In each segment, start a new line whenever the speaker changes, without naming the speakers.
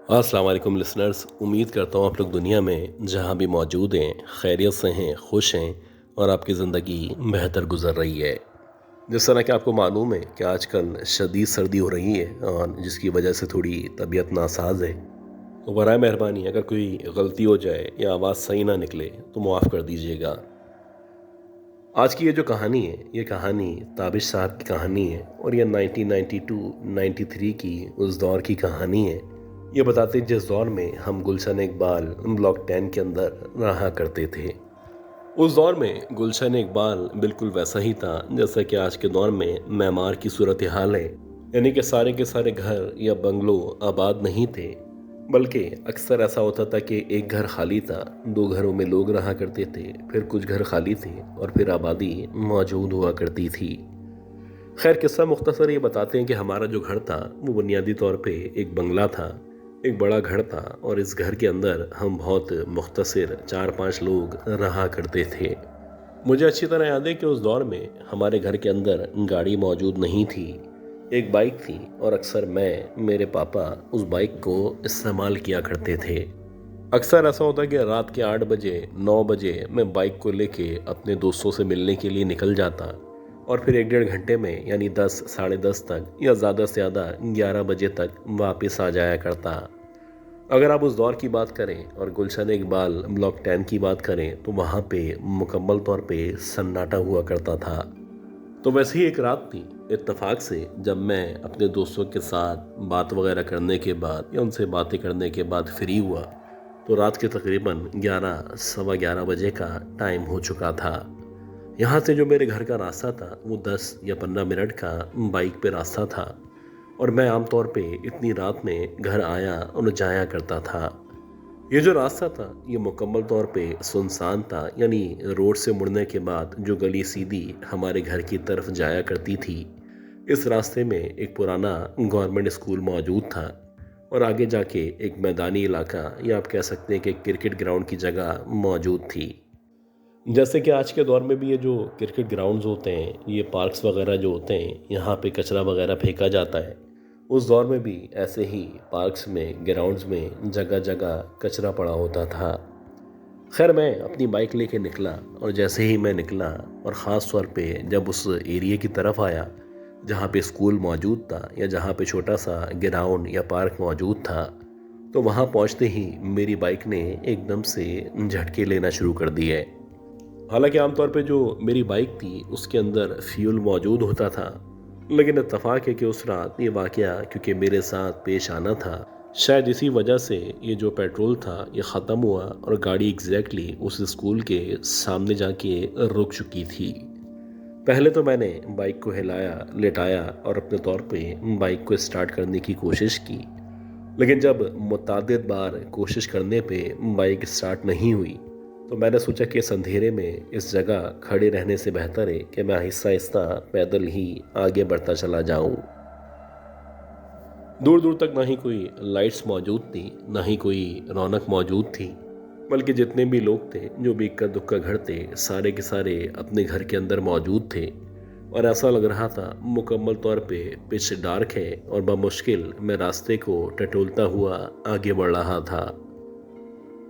अस्सलाम वालेकुम लिसनर्स। उम्मीद करता हूँ आप लोग दुनिया में जहाँ भी मौजूद हैं खैरियत से हैं, खुश हैं और आपकी ज़िंदगी बेहतर गुजर रही है। जिस तरह कि आपको मालूम है कि आजकल शदीद सर्दी हो रही है और जिसकी वजह से थोड़ी तबीयत नासाज है, तो बराए मेहरबानी अगर कोई गलती हो जाए या आवाज़ सही ना निकले तो मुआफ़ कर दीजिएगा। आज की ये जो कहानी है, ये कहानी ताबिश साहब की कहानी है और ये 1992-93 की उस दौर की कहानी है। ये बताते हैं जिस दौर में हम गुलशन इकबाल ब्लॉक 10 के अंदर रहा करते थे। उस दौर में गुलशन इकबाल बिल्कुल वैसा ही था जैसा कि आज के दौर में मैमार की सूरत हाल है। यानी कि सारे के सारे घर या बंगलो आबाद नहीं थे, बल्कि अक्सर ऐसा होता था कि एक घर खाली था, दो घरों में लोग रहा करते थे, फिर कुछ घर खाली थे और फिर आबादी मौजूद हुआ करती थी। खैर किस्सा मुख्तसर ये बताते हैं कि हमारा जो घर था वो बुनियादी तौर पे एक बंगला था, एक बड़ा घर था और इस घर के अंदर हम बहुत मुख्तसर 4-5 लोग रहा करते थे। मुझे अच्छी तरह याद है कि उस दौर में हमारे घर के अंदर गाड़ी मौजूद नहीं थी, एक बाइक थी और अक्सर मैं मेरे पापा उस बाइक को इस्तेमाल किया करते थे। अक्सर ऐसा होता कि रात के 8 बजे 9 बजे मैं बाइक को लेके अपने दोस्तों से मिलने के लिए निकल जाता और फिर 1-1.5 घंटे में यानी 10 साढ़े 10 तक या ज़्यादा से ज़्यादा 11 बजे तक वापस आ जाया करता। अगर आप उस दौर की बात करें और गुलशन इकबाल ब्लॉक 10 की बात करें तो वहाँ पे मुकम्मल तौर पे सन्नाटा हुआ करता था। तो वैसे ही एक रात थी, इत्तेफाक से जब मैं अपने दोस्तों के साथ बात वगैरह करने के बाद या उनसे बातें करने के बाद फ्री हुआ, तो रात के तकरीबन 11 सवा 11 बजे का टाइम हो चुका था। यहाँ से जो मेरे घर का रास्ता था वो 10 या 15 मिनट का बाइक पे रास्ता था और मैं आमतौर पे इतनी रात में घर आया और जाया करता था। ये जो रास्ता था ये मुकम्मल तौर पे सुनसान था, यानी रोड से मुड़ने के बाद जो गली सीधी हमारे घर की तरफ जाया करती थी, इस रास्ते में एक पुराना गवर्नमेंट स्कूल मौजूद था और आगे जाके एक मैदानी इलाका या आप कह सकते हैं कि क्रिकेट ग्राउंड की जगह मौजूद थी। जैसे कि आज के दौर में भी ये जो क्रिकेट ग्राउंड्स होते हैं, ये पार्क्स वगैरह जो होते हैं, यहाँ पे कचरा वगैरह फेंका जाता है। उस दौर में भी ऐसे ही पार्क्स में, ग्राउंड्स में जगह जगह कचरा पड़ा होता था। खैर मैं अपनी बाइक लेके निकला और जैसे ही मैं निकला और ख़ास तौर पे जब उस एरिया की तरफ आया जहाँ पे स्कूल मौजूद था या जहाँ पे छोटा सा ग्राउंड या पार्क मौजूद था, तो वहाँ पहुँचते ही मेरी बाइक ने एकदम से झटके लेना शुरू कर दिए। हालांकि आमतौर पे जो मेरी बाइक थी उसके अंदर फ्यूल मौजूद होता था, लेकिन इत्तेफाक है कि उस रात ये वाकया क्योंकि मेरे साथ पेश आना था, शायद इसी वजह से ये जो पेट्रोल था ये ख़त्म हुआ और गाड़ी एग्जैक्टली उस स्कूल के सामने जाके रुक चुकी थी। पहले तो मैंने बाइक को हिलाया, लेटाया और अपने तौर पे बाइक को स्टार्ट करने की कोशिश की, लेकिन जब मुतादिद बार कोशिश करने पे बाइक स्टार्ट नहीं हुई तो मैंने सोचा कि इस अंधेरे में इस जगह खड़े रहने से बेहतर है कि मैं आहिस्ता आहिस्ता पैदल ही आगे बढ़ता चला जाऊं। दूर दूर तक ना ही कोई लाइट्स मौजूद थी, ना ही कोई रौनक मौजूद थी, बल्कि जितने भी लोग थे जो भी इक्का दुक्का घर थे सारे के सारे अपने घर के अंदर मौजूद थे और ऐसा लग रहा था मुकम्मल तौर पे पिच डार्क है और बमुश्किल मैं रास्ते को टटोलता हुआ आगे बढ़ रहा था।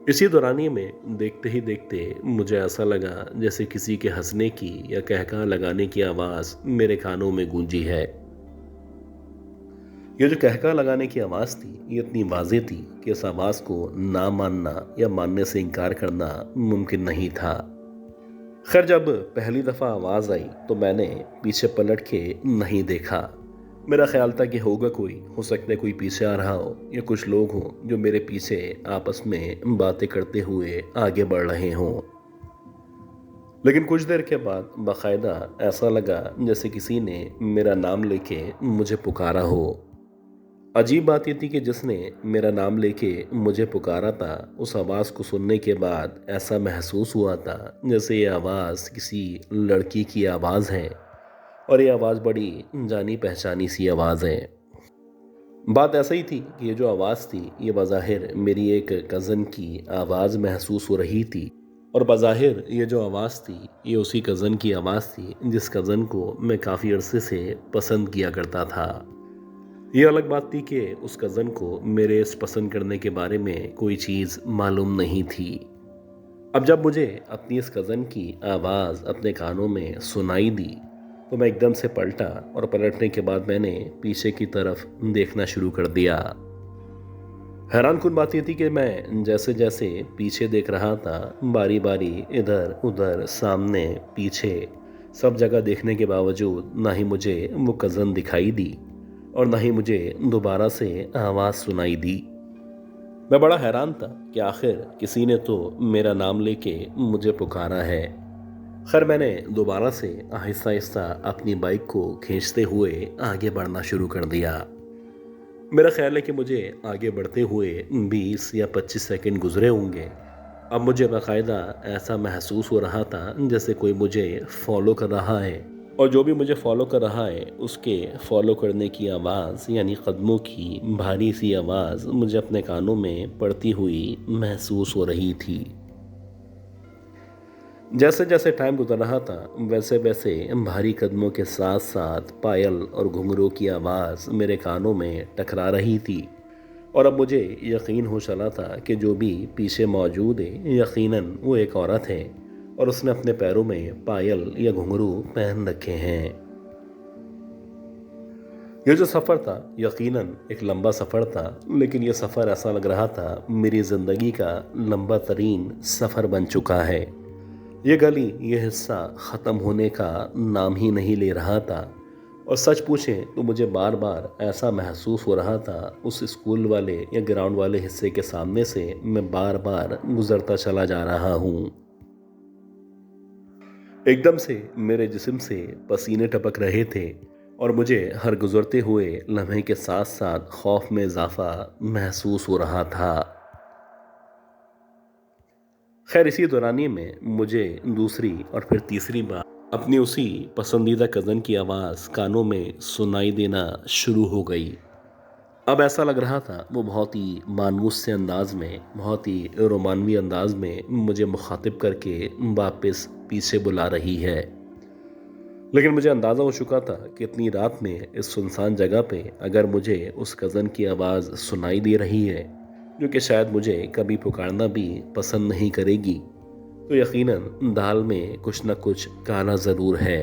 इसी दौरानिए में देखते ही देखते मुझे ऐसा लगा जैसे किसी के हंसने की या कहका लगाने की आवाज़ मेरे कानों में गूंजी है। ये जो कहका लगाने की आवाज़ थी ये इतनी वाज़ेह थी कि इस आवाज़ को ना मानना या मानने से इनकार करना मुमकिन नहीं था। खैर जब पहली दफ़ा आवाज़ आई तो मैंने पीछे पलट के नहीं देखा। मेरा ख्याल था कि होगा कोई, हो सकता है कोई पीछे आ रहा हो या कुछ लोग हों जो मेरे पीछे आपस में बातें करते हुए आगे बढ़ रहे हों। लेकिन कुछ देर के बाद बाकायदा ऐसा लगा जैसे किसी ने मेरा नाम लेके मुझे पुकारा हो। अजीब बात यह थी कि जिसने मेरा नाम लेके मुझे पुकारा था उस आवाज़ को सुनने के बाद ऐसा महसूस हुआ था जैसे ये आवाज़ किसी लड़की की आवाज़ है और ये आवाज़ बड़ी जानी पहचानी सी आवाज़ है। बात ऐसा ही थी कि ये जो आवाज़ थी ये बज़ाहिर मेरी एक कज़न की आवाज़ महसूस हो रही थी और बज़ाहिर ये जो आवाज़ थी ये उसी कज़न की आवाज़ थी जिस कज़न को मैं काफ़ी अरसे से पसंद किया करता था। ये अलग बात थी कि उस कज़न को मेरे इस पसंद करने के बारे में कोई चीज़ मालूम नहीं थी। अब जब मुझे अपनी इस कज़न की आवाज़ अपने कानों में सुनाई दी तो मैं एकदम से पलटा और पलटने के बाद मैंने पीछे की तरफ देखना शुरू कर दिया। हैरानकुन बात यह थी कि मैं जैसे जैसे पीछे देख रहा था, बारी बारी इधर उधर सामने पीछे सब जगह देखने के बावजूद ना ही मुझे वो कज़न दिखाई दी और ना ही मुझे दोबारा से आवाज़ सुनाई दी। मैं बड़ा हैरान था कि आखिर किसी ने तो मेरा नाम लेके मुझे पुकारा है। खैर मैंने दोबारा से आहिस्ता आहिस्ता अपनी बाइक को खींचते हुए आगे बढ़ना शुरू कर दिया। मेरा ख्याल है कि मुझे आगे बढ़ते हुए 20 या 25 सेकंड गुजरे होंगे। अब मुझे बाकायदा ऐसा महसूस हो रहा था जैसे कोई मुझे फॉलो कर रहा है, और जो भी मुझे फॉलो कर रहा है उसके फॉलो करने की आवाज़ यानी कदमों की भारी सी आवाज़ मुझे अपने कानों में पड़ती हुई महसूस हो रही थी। जैसे जैसे टाइम गुजर रहा था वैसे वैसे भारी कदमों के साथ साथ पायल और घुंघरू की आवाज़ मेरे कानों में टकरा रही थी, और अब मुझे यकीन हो चला था कि जो भी पीछे मौजूद है यकीनन वो एक औरत है और उसने अपने पैरों में पायल या घुंघरू पहन रखे हैं। ये जो सफ़र था यकीनन एक लंबा सफ़र था, लेकिन ये सफ़र ऐसा लग रहा था मेरी ज़िंदगी का लंबा तरीन सफ़र बन चुका है। ये गली, ये हिस्सा ख़त्म होने का नाम ही नहीं ले रहा था, और सच पूछें तो मुझे बार बार ऐसा महसूस हो रहा था उस स्कूल वाले या ग्राउंड वाले हिस्से के सामने से मैं बार बार गुजरता चला जा रहा हूँ। एकदम से मेरे जिस्म से पसीने टपक रहे थे और मुझे हर गुजरते हुए लम्हे के साथ साथ खौफ में इजाफा महसूस हो रहा था। खैर इसी दौरानिए में मुझे दूसरी और फिर तीसरी बार अपनी उसी पसंदीदा कज़न की आवाज़ कानों में सुनाई देना शुरू हो गई। अब ऐसा लग रहा था वो बहुत ही मानूस से अंदाज में, बहुत ही रोमानवी अंदाज में मुझे मुखातिब करके वापस पीछे बुला रही है। लेकिन मुझे अंदाज़ा हो चुका था कि इतनी रात में इस सुनसान जगह पे अगर मुझे उस कज़न की आवाज़ सुनाई दे रही है जो कि शायद मुझे कभी पुकारना भी पसंद नहीं करेगी, तो यकीनन दाल में कुछ न कुछ काला ज़रूर है।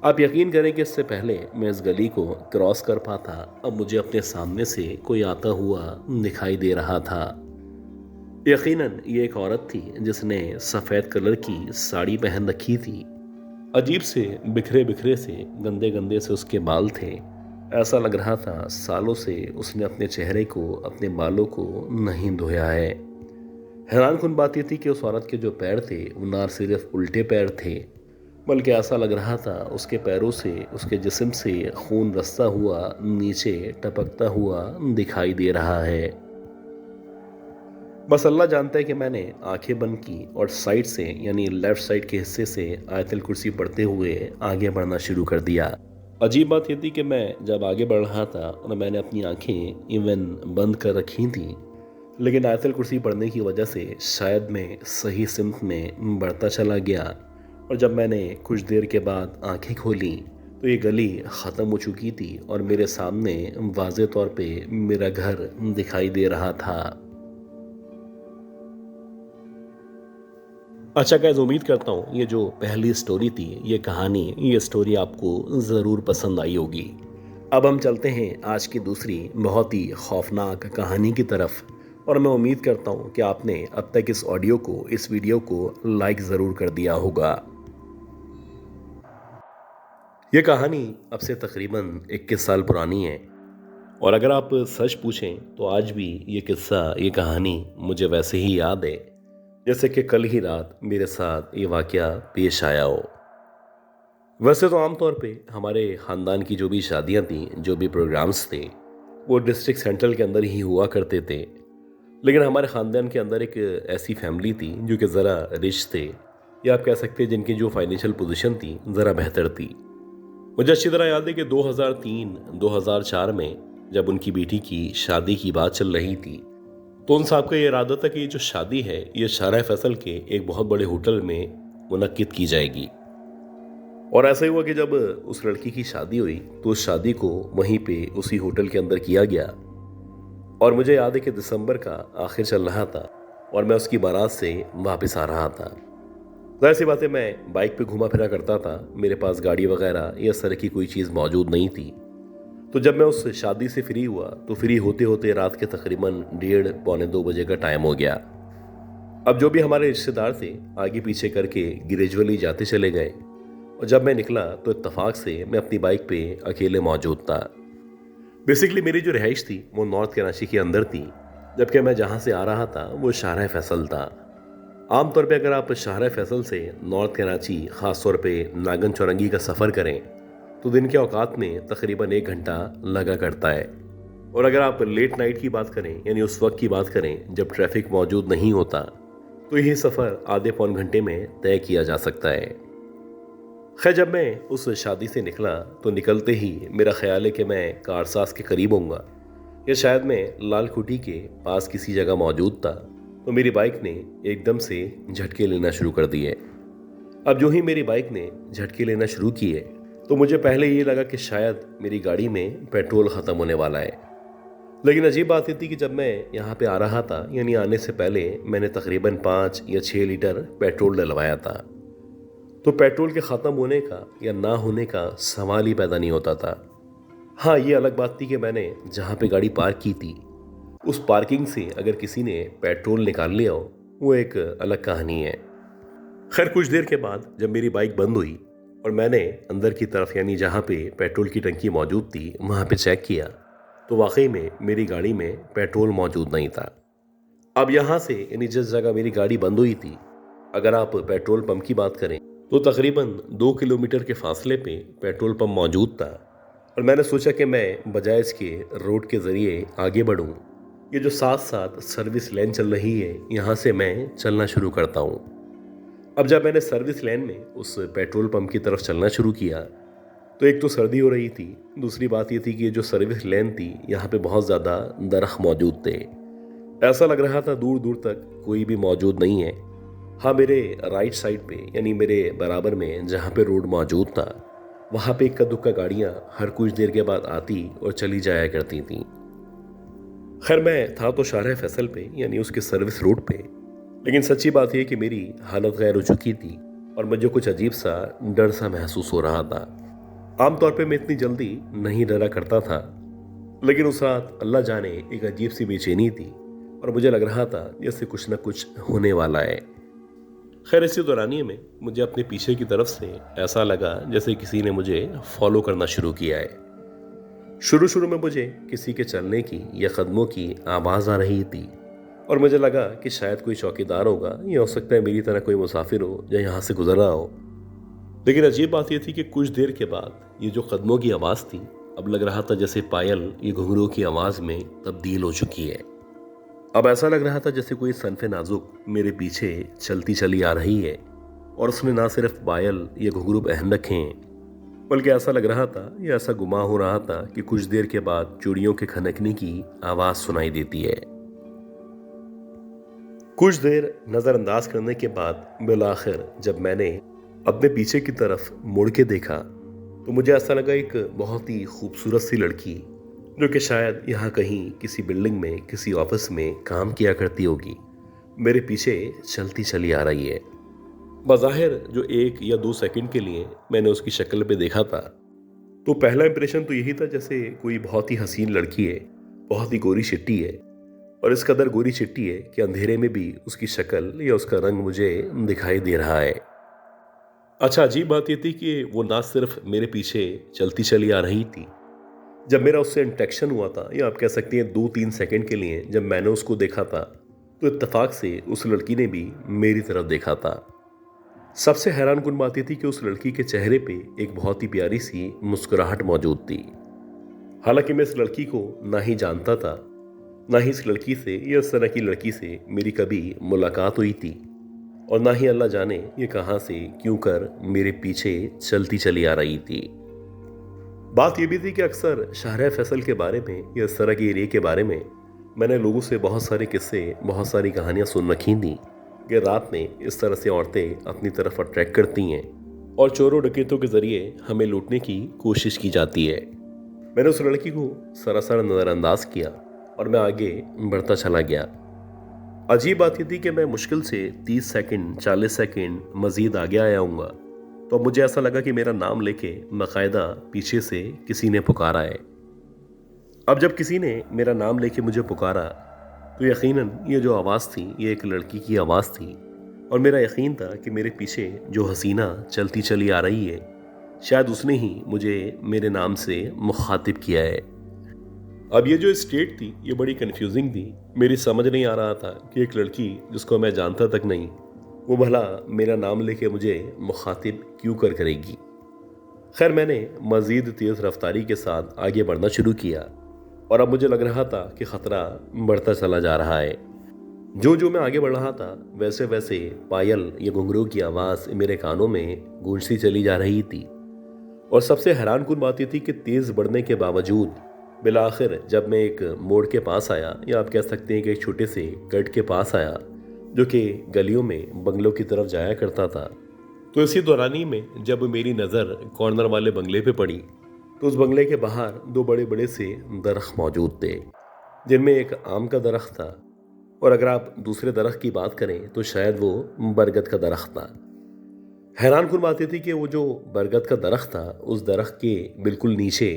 आप यकीन करें कि इससे पहले मैं इस गली को क्रॉस कर पाता अब मुझे अपने सामने से कोई आता हुआ दिखाई दे रहा था। यकीनन ये एक औरत थी जिसने सफ़ेद कलर की साड़ी पहन रखी थी। अजीब से बिखरे बिखरे से गंदे गंदे से उसके बाल थे। ऐसा लग रहा था सालों से उसने अपने चेहरे को, अपने बालों को नहीं धोया है। हैरानकुन बात यह थी कि उस औरत के जो पैर थे वो ना सिर्फ उल्टे पैर थे, बल्कि ऐसा लग रहा था उसके पैरों से, उसके जिस्म से खून रसता हुआ नीचे टपकता हुआ दिखाई दे रहा है। बस अल्लाह जानता है कि मैंने आंखें बंद की और साइड से यानी लेफ़्ट साइड के हिस्से से आयतल कुर्सी पढ़ते हुए आगे बढ़ना शुरू कर दिया। अजीब बात यह थी कि मैं जब आगे बढ़ रहा था और मैंने अपनी आंखें इवन बंद कर रखी थी, लेकिन आयतल कुर्सी पढ़ने की वजह से शायद मैं सही सिमत में बढ़ता चला गया, और जब मैंने कुछ देर के बाद आंखें खोली तो ये गली ख़त्म हो चुकी थी और मेरे सामने वाज़े तौर पे मेरा घर दिखाई दे रहा था। अच्छा गाइस, उम्मीद करता हूँ ये जो पहली स्टोरी थी, ये कहानी, ये स्टोरी आपको ज़रूर पसंद आई होगी। अब हम चलते हैं आज की दूसरी बहुत ही खौफनाक कहानी की तरफ, और मैं उम्मीद करता हूँ कि आपने अब तक इस ऑडियो को, इस वीडियो को लाइक ज़रूर कर दिया होगा। ये कहानी अब से तकरीबन 21 साल पुरानी है, और अगर आप सच पूछें तो आज भी ये किस्सा, ये कहानी मुझे वैसे ही याद है जैसे कि कल ही रात मेरे साथ ये वाक़या पेश आया हो। वैसे तो आमतौर पे हमारे ख़ानदान की जो भी शादियां थीं, जो भी प्रोग्राम्स थे, वो डिस्ट्रिक्ट सेंट्रल के अंदर ही हुआ करते थे। लेकिन हमारे ख़ानदान के अंदर एक ऐसी फैमिली थी जो कि ज़रा रिच थे, या आप कह सकते हैं जिनकी जो फाइनेंशियल पोजीशन थी ज़रा बेहतर थी। मुझे अच्छी तरह याद है कि 2003-2004 में जब उनकी बेटी की शादी की बात चल रही थी, तो उन साहब का ये इरादा था कि ये जो शादी है ये शाहरा फैसल के एक बहुत बड़े होटल में मुनक्किद की जाएगी। और ऐसा ही हुआ कि जब उस लड़की की शादी हुई तो उस शादी को वहीं पे उसी होटल के अंदर किया गया। और मुझे याद है कि दिसंबर का आखिर चल रहा था और मैं उसकी बारात से वापस आ रहा था। जाहिर सी बात है, मैं बाइक पे घूमा फिरा करता था, मेरे पास गाड़ी वगैरह या इस तरह की कोई चीज़ मौजूद नहीं थी। तो जब मैं उस शादी से फ्री हुआ तो फ्री होते होते रात के तकरीबन 1:30-2 बजे का टाइम हो गया। अब जो भी हमारे रिश्तेदार थे आगे पीछे करके ग्रेजुअली जाते चले गए और जब मैं निकला तो इत्तेफाक से मैं अपनी बाइक पे अकेले मौजूद था। बेसिकली मेरी जो रिहाइश थी वो नॉर्थ कराची के अंदर थी, जबकि मैं जहाँ से आ रहा था वो शाहरा फैसल था। आमतौर पे अगर आप शाहरा फैसल से नॉर्थ कराची ख़ास तौर पे नागन चौरंगी का सफ़र करें तो दिन के औकात में तकरीबन 1 घंटा लगा करता है। और अगर आप लेट नाइट की बात करें यानी उस वक्त की बात करें जब ट्रैफिक मौजूद नहीं होता तो यह सफ़र आधे पौन घंटे में तय किया जा सकता है। खैर, जब मैं उस शादी से निकला तो निकलते ही मेरा ख्याल है कि मैं कारसाज के करीब होऊंगा या शायद मैं लाल खुटी के पास किसी जगह मौजूद था, तो मेरी बाइक ने एकदम से झटके लेना शुरू कर दिए। अब जो ही मेरी बाइक ने झटके लेना शुरू किए तो मुझे पहले ये लगा कि शायद मेरी गाड़ी में पेट्रोल ख़त्म होने वाला है। लेकिन अजीब बात ये थी कि जब मैं यहाँ पे आ रहा था यानी आने से पहले मैंने तकरीबन 5 या 6 लीटर पेट्रोल डलवाया था, तो पेट्रोल के ख़त्म होने का या ना होने का सवाल ही पैदा नहीं होता था। हाँ, ये अलग बात थी कि मैंने जहाँ पे गाड़ी पार्क की थी उस पार्किंग से अगर किसी ने पेट्रोल निकाल लिया हो वो एक अलग कहानी है। खैर, कुछ देर के बाद जब मेरी बाइक बंद हुई और मैंने अंदर की तरफ यानी जहाँ पे पेट्रोल की टंकी मौजूद थी वहाँ पे चेक किया तो वाकई में मेरी गाड़ी में पेट्रोल मौजूद नहीं था। अब यहाँ से यानी जिस जगह मेरी गाड़ी बंद हुई थी, अगर आप पेट्रोल पंप की बात करें तो तकरीबन 2 किलोमीटर के फासले पे पेट्रोल पंप मौजूद था। और मैंने सोचा कि मैं बजाय इसके रोड के ज़रिए आगे बढ़ूँ, ये जो साथ साथ सर्विस लेन चल रही है यहाँ से मैं चलना शुरू करता हूँ। अब जब मैंने सर्विस लेन में उस पेट्रोल पंप की तरफ चलना शुरू किया तो एक तो सर्दी हो रही थी, दूसरी बात ये थी कि जो सर्विस लेन थी यहाँ पे बहुत ज़्यादा दरख्त मौजूद थे। ऐसा लग रहा था दूर दूर तक कोई भी मौजूद नहीं है। हाँ, मेरे राइट साइड पे यानी मेरे बराबर में जहाँ पे रोड मौजूद था वहाँ पे इक्का दुक्का गाड़ियाँ हर कुछ देर के बाद आती और चली जाया करती थीं। खैर, मैं था तो शाहरा फैसल पे यानी उसके सर्विस रोड पे, लेकिन सच्ची बात यह कि मेरी हालत गैर हो चुकी थी और मुझे कुछ अजीब सा डर सा महसूस हो रहा था। आमतौर पे मैं इतनी जल्दी नहीं डरा करता था, लेकिन उस रात अल्लाह जाने एक अजीब सी बेचैनी थी और मुझे लग रहा था जैसे कुछ न कुछ होने वाला है। खैर, इसी दौरानिए में मुझे अपने पीछे की तरफ से ऐसा लगा जैसे किसी ने मुझे फॉलो करना शुरू किया है। शुरू शुरू में मुझे किसी के चलने की या कदमों की आवाज़ आ रही थी और मुझे लगा कि शायद कोई चौकीदार होगा या हो सकता है मेरी तरह कोई मुसाफिर हो जो यहाँ से गुजर रहा हो। लेकिन अजीब बात यह थी कि कुछ देर के बाद ये जो कदमों की आवाज़ थी अब लग रहा था जैसे पायल ये घुंघरू की आवाज़ में तब्दील हो चुकी है। अब ऐसा लग रहा था जैसे कोई सनफे नाजुक मेरे पीछे चलती चली आ रही है और उसने ना सिर्फ पायल या घुंघरू पहन रखे हैं, बल्कि ऐसा लग रहा था या ऐसा गुमान हो रहा था कि कुछ देर के बाद चूड़ियों के खनकने की आवाज़ सुनाई देती है। कुछ देर नज़रअंदाज करने के बाद बिलाखिर जब मैंने अपने पीछे की तरफ मुड़ के देखा तो मुझे ऐसा लगा एक बहुत ही खूबसूरत सी लड़की जो कि शायद यहाँ कहीं किसी बिल्डिंग में किसी ऑफिस में काम किया करती होगी मेरे पीछे चलती चली आ रही है। बज़ाहिर जो 1 या 2 सेकंड के लिए मैंने उसकी शक्ल पे देखा था तो पहला इंप्रेशन तो यही था जैसे कोई बहुत ही हसीन लड़की है, बहुत ही गोरी चिट्टी है और इस कदर गोरी चिट्टी है कि अंधेरे में भी उसकी शक्ल या उसका रंग मुझे दिखाई दे रहा है। अच्छा, अजीब बात यह थी कि वो ना सिर्फ मेरे पीछे चलती चली आ रही थी, जब मेरा उससे इंटरेक्शन हुआ था या आप कह सकते हैं 2-3 सेकंड के लिए जब मैंने उसको देखा था तो इत्तेफाक से उस लड़की ने भी मेरी तरफ देखा था। सबसे हैरान कुन बात यह थी कि उस लड़की के चेहरे पे एक बहुत ही प्यारी सी मुस्कुराहट मौजूद थी। हालांकि मैं इस लड़की को ना ही जानता था, ना ही इस लड़की से या इस तरह की लड़की से मेरी कभी मुलाकात हुई थी और ना ही अल्लाह जाने ये कहाँ से क्यों कर मेरे पीछे चलती चली आ रही थी। बात ये भी थी कि अक्सर शाहरा फैसल के बारे में या इस तरह के एरिया के बारे में मैंने लोगों से बहुत सारे किस्से, बहुत सारी कहानियाँ सुन रखी थी कि रात में इस तरह से औरतें अपनी तरफ अट्रैक्ट करती हैं और चोरों डकैतों के ज़रिए हमें लूटने की कोशिश की जाती है। मैंने उस लड़की को सरासर नज़रअंदाज किया और मैं आगे बढ़ता चला गया। अजीब बात ये थी कि मैं मुश्किल से 30 सेकंड 40 सेकंड मज़ीद आगे आया हूँगा, तो अब मुझे ऐसा लगा कि मेरा नाम लेके बाकायदा पीछे से किसी ने पुकारा है। अब जब किसी ने मेरा नाम लेके मुझे पुकारा तो यकीनन ये जो आवाज़ थी ये एक लड़की की आवाज़ थी, और मेरा यकीन था कि मेरे पीछे जो हसीना चलती चली आ रही है शायद उसने ही मुझे मेरे नाम से मुखातिब किया है। अब ये जो स्टेट थी ये बड़ी कंफ्यूजिंग थी। मेरी समझ नहीं आ रहा था कि एक लड़की जिसको मैं जानता तक नहीं वो भला मेरा नाम लेके मुझे मुखातिब क्यों करेगी। खैर मैंने मज़ीद तेज़ रफ्तारी के साथ आगे बढ़ना शुरू किया और अब मुझे लग रहा था कि ख़तरा बढ़ता चला जा रहा है। जो जो मैं आगे बढ़ रहा था वैसे वैसे पायल या घुंघरू की आवाज़ मेरे कानों में गूंजती चली जा रही थी। और सबसे हैरानकुन बात यह थी कि तेज़ बढ़ने के बावजूद बिलाखिर जब मैं एक मोड़ के पास आया, या आप कह सकते हैं कि एक छोटे से गढ़ के पास आया जो कि गलियों में बंगलों की तरफ जाया करता था, तो इसी दौरानी में जब मेरी नज़र कॉर्नर वाले बंगले पे पड़ी तो उस बंगले के बाहर दो बड़े बड़े से दरख्त मौजूद थे, जिनमें एक आम का दरख्त था और अगर आप दूसरे दरख्त की बात करें तो शायद वो बरगद का दरख्त था। हैरानकुन बात यह थी कि वो जो बरगद का दरख्त था उस दरख्त के बिल्कुल नीचे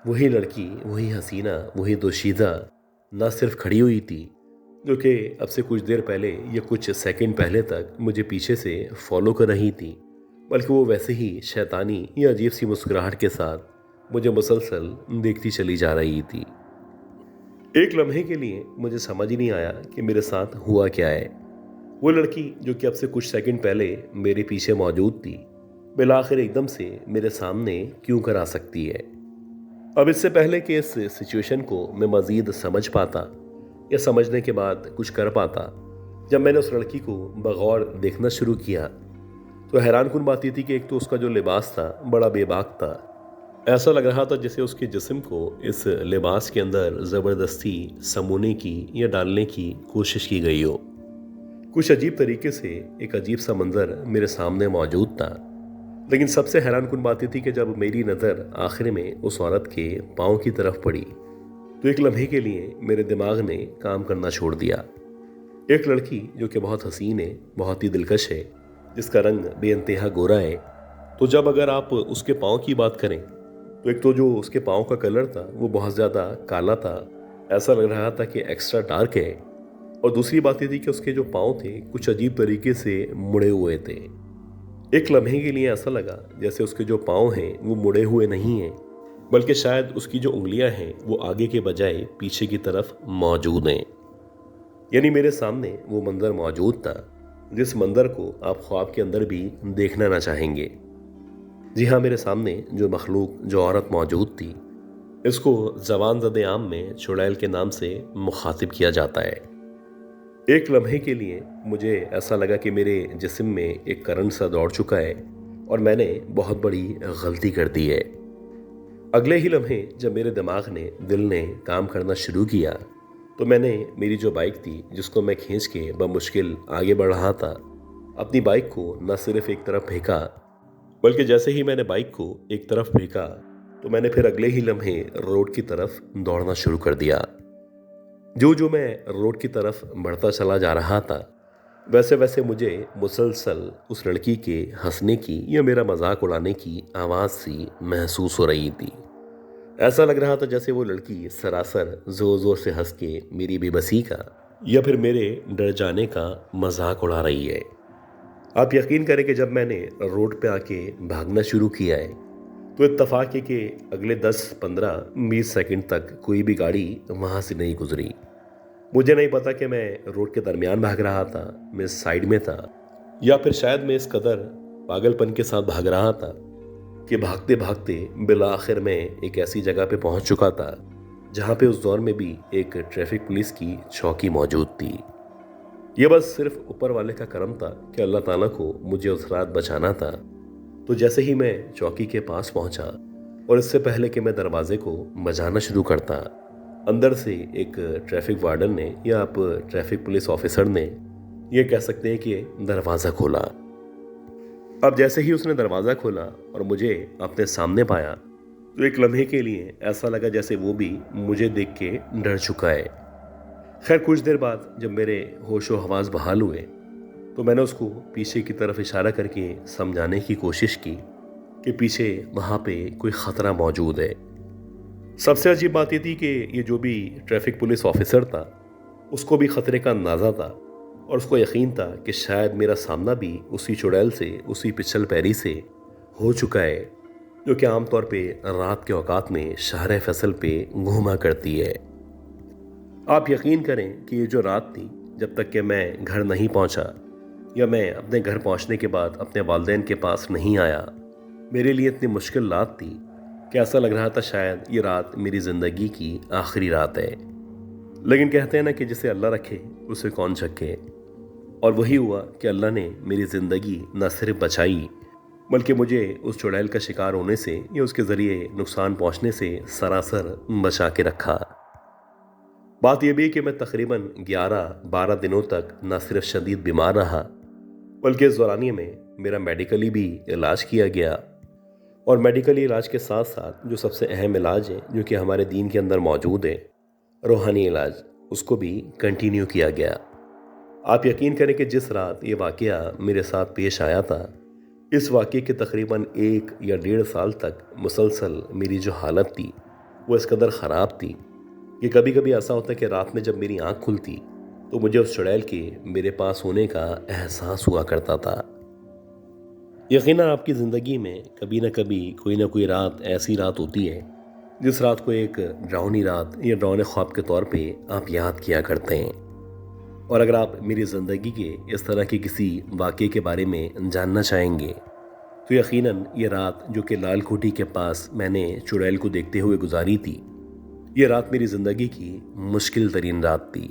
वही लड़की, वही हसीना, वही दोशीदा न सिर्फ खड़ी हुई थी जो कि अब से कुछ देर पहले या कुछ सेकंड पहले तक मुझे पीछे से फॉलो कर रही थी, बल्कि वो वैसे ही शैतानी या अजीब सी मुस्कुराहट के साथ मुझे मुसलसल देखती चली जा रही थी। एक लम्हे के लिए मुझे समझ ही नहीं आया कि मेरे साथ हुआ क्या है। वो लड़की जो कि अब से कुछ सेकंड पहले मेरे पीछे मौजूद थी बिलाखिर एकदम से मेरे सामने क्यों कर आ सकती है। अब इससे पहले कि इस सिचुएशन को मैं मज़ीद समझ पाता या समझने के बाद कुछ कर पाता, जब मैंने उस लड़की को बगौर देखना शुरू किया तो हैरानकुन बात ये थी कि एक तो उसका जो लिबास था बड़ा बेबाक था। ऐसा लग रहा था जैसे उसके जिस्म को इस लिबास के अंदर ज़बरदस्ती समोने की या डालने की कोशिश की गई हो। कुछ अजीब तरीके से एक अजीब सा मंज़र मेरे सामने मौजूद था। लेकिन सबसे हैरानकुन बात यह थी कि जब मेरी नज़र आखिर में उस औरत के पाँव की तरफ पड़ी तो एक लम्हे के लिए मेरे दिमाग ने काम करना छोड़ दिया। एक लड़की जो कि बहुत हसीन है, बहुत ही दिलकश है, जिसका रंग बेइंतहा गोरा है, तो जब अगर आप उसके पाँव की बात करें तो एक तो जो उसके पाँव का कलर था वो बहुत ज़्यादा काला था, ऐसा लग रहा था कि एक्स्ट्रा डार्क है। और दूसरी बात ये थी कि उसके जो पाँव थे कुछ अजीब तरीके से मुड़े हुए थे। एक लम्हे के लिए ऐसा लगा जैसे उसके जो पाँव हैं वो मुड़े हुए नहीं हैं, बल्कि शायद उसकी जो उंगलियां हैं वो आगे के बजाय पीछे की तरफ मौजूद हैं। यानी मेरे सामने वो मंजर मौजूद था जिस मंजर को आप ख्वाब के अंदर भी देखना ना चाहेंगे। जी हाँ, मेरे सामने जो मखलूक, जो औरत मौजूद थी, इसको ज़बान ज़द आम में चुड़ैल के नाम से मुखातिब किया जाता है। एक लम्हे के लिए मुझे ऐसा लगा कि मेरे जिस्म में एक करंट सा दौड़ चुका है और मैंने बहुत बड़ी गलती कर दी है। अगले ही लम्हे जब मेरे दिमाग ने, दिल ने काम करना शुरू किया तो मैंने मेरी जो बाइक थी जिसको मैं खींच के बमुश्किल आगे बढ़ रहा था, अपनी बाइक को न सिर्फ एक तरफ फेंका, बल्कि जैसे ही मैंने बाइक को एक तरफ फेंका तो मैंने फिर अगले ही लम्हे रोड की तरफ दौड़ना शुरू कर दिया। जो जो मैं रोड की तरफ बढ़ता चला जा रहा था वैसे वैसे मुझे मुसलसल उस लड़की के हंसने की या मेरा मजाक उड़ाने की आवाज़ सी महसूस हो रही थी। ऐसा लग रहा था जैसे वो लड़की सरासर ज़ोर ज़ोर से हंस के मेरी बेबसी का या फिर मेरे डर जाने का मजाक उड़ा रही है। आप यकीन करें कि जब मैंने रोड पे आके भागना शुरू किया है तो इत्तफाक है कि अगले 10, 15, 20 सेकंड तक कोई भी गाड़ी वहाँ से नहीं गुजरी। मुझे नहीं पता कि मैं रोड के दरमियान भाग रहा था, मैं साइड में था, या फिर शायद मैं इस कदर पागलपन के साथ भाग रहा था कि भागते भागते बिलाखिर मैं एक ऐसी जगह पे पहुंच चुका था जहां पे उस दौर में भी एक ट्रैफिक पुलिस की चौकी मौजूद थी। ये बस सिर्फ ऊपर वाले का करम था कि अल्लाह ताला को मुझे उस रात बचाना था। तो जैसे ही मैं चौकी के पास पहुंचा और इससे पहले कि मैं दरवाजे को बजाना शुरू करता, अंदर से एक ट्रैफिक वार्डन ने या आप ट्रैफिक पुलिस ऑफिसर ने, ये कह सकते हैं कि दरवाज़ा खोला। अब जैसे ही उसने दरवाज़ा खोला और मुझे अपने सामने पाया तो एक लम्हे के लिए ऐसा लगा जैसे वो भी मुझे देख के डर चुका है। खैर कुछ देर बाद जब मेरे होशो हवास बहाल हुए तो मैंने उसको पीछे की तरफ इशारा करके समझाने की कोशिश की कि पीछे वहाँ पे कोई ख़तरा मौजूद है। सबसे अजीब बात ये थी कि ये जो भी ट्रैफिक पुलिस ऑफिसर था उसको भी ख़तरे का अंदाज़ा था और उसको यकीन था कि शायद मेरा सामना भी उसी चुड़ैल से, उसी पिछल पैरी से हो चुका है जो कि आमतौर पे रात के औकात में शहर फैसल पे घूमा करती है। आप यकीन करें कि ये जो रात थी जब तक कि मैं घर नहीं पहुंचा या मैं अपने घर पहुंचने के बाद अपने वालिदैन के पास नहीं आया, मेरे लिए इतनी मुश्किल रात थी कि ऐसा लग रहा था शायद ये रात मेरी ज़िंदगी की आखिरी रात है। लेकिन कहते हैं ना कि जिसे अल्लाह रखे उसे कौन झक्के, और वही हुआ कि अल्लाह ने मेरी ज़िंदगी न सिर्फ बचाई बल्कि मुझे उस चुड़ैल का शिकार होने से या उसके ज़रिए नुकसान पहुंचने से सरासर बचा के रखा। बात यह भी कि मैं तकरीबन 11-12 दिनों तक न सिर्फ शदीद बीमार रहा बल्कि इस दौरानिए में मेरा मेडिकली भी इलाज किया गया, और मेडिकली इलाज के साथ साथ जो सबसे अहम इलाज है जो कि हमारे दीन के अंदर मौजूद है, रूहानी इलाज, उसको भी कंटिन्यू किया गया। आप यकीन करें कि जिस रात ये वाक़या मेरे साथ पेश आया था, इस वाक़ये के तकरीबन 1 या 1.5 साल तक मुसलसल मेरी जो हालत थी वो इस कदर ख़राब थी कि कभी कभी ऐसा होता कि रात में जब मेरी आँख खुलती तो मुझे उस चुड़ैल के मेरे पास होने का एहसास हुआ करता था। यकीनन आपकी ज़िंदगी में कभी ना कभी कोई ना कोई रात ऐसी रात होती है जिस रात को एक डरावनी रात या डरावने ख्वाब के तौर पे आप याद किया करते हैं। और अगर आप मेरी ज़िंदगी के इस तरह के किसी वाक़ये के बारे में जानना चाहेंगे तो यकीनन ये रात जो कि लाल कोठी के पास मैंने चुड़ैल को देखते हुए गुजारी थी, ये रात मेरी ज़िंदगी की मुश्किल तरीन रात थी।